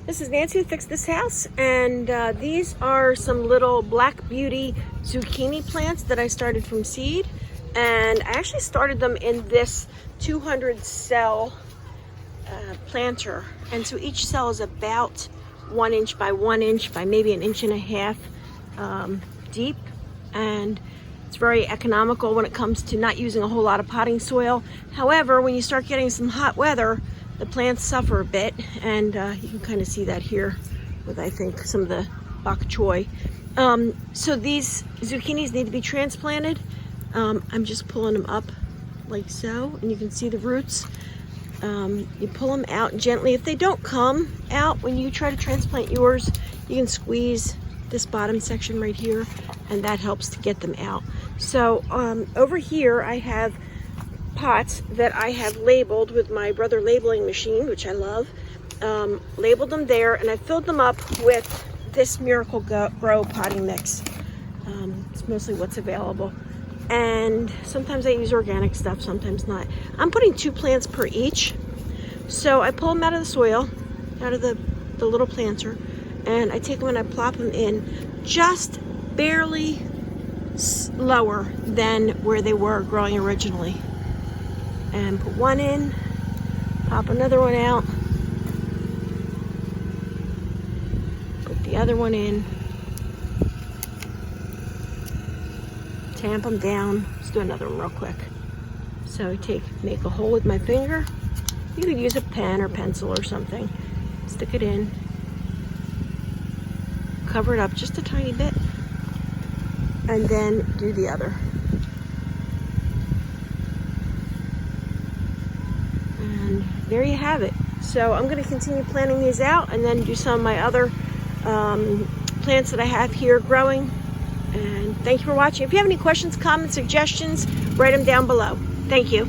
This is Nancy who fixed this house, and these are some little Black Beauty Zucchini plants that I started from seed. And I actually started them in this 200 cell planter, and so each cell is about 1 inch by 1 inch by maybe 1.5 inches deep, and it's very economical when it comes to not using a whole lot of potting soil. However, when you start getting some hot weather, the plants suffer a bit, and you can kind of see that here with, I think, some of the bok choy. So these zucchinis need to be transplanted. I'm just pulling them up like so, and you can see the roots. You pull them out gently. If they don't come out when you try to transplant yours, you can squeeze this bottom section right here, and that helps to get them out. So over here I have pots that I have labeled with my Brother labeling machine, which I love. Labeled them there, and I filled them up with this Miracle Grow potting mix. It's mostly what's available, and sometimes I use organic stuff, sometimes not. I'm putting 2 plants per each, so I pull them out of the soil, out of the little planter, and I take them and I plop them in just barely lower than where they were growing originally. And put one in, pop another one out, put the other one in, tamp them down. Let's do another one real quick. So I make a hole with my finger. You could use a pen or pencil or something. Stick it in, cover it up just a tiny bit, and then do the other. And there you have it. So I'm going to continue planting these out and then do some of my other plants that I have here growing. And thank you for watching. If you have any questions, comments, suggestions, write them down below. Thank you.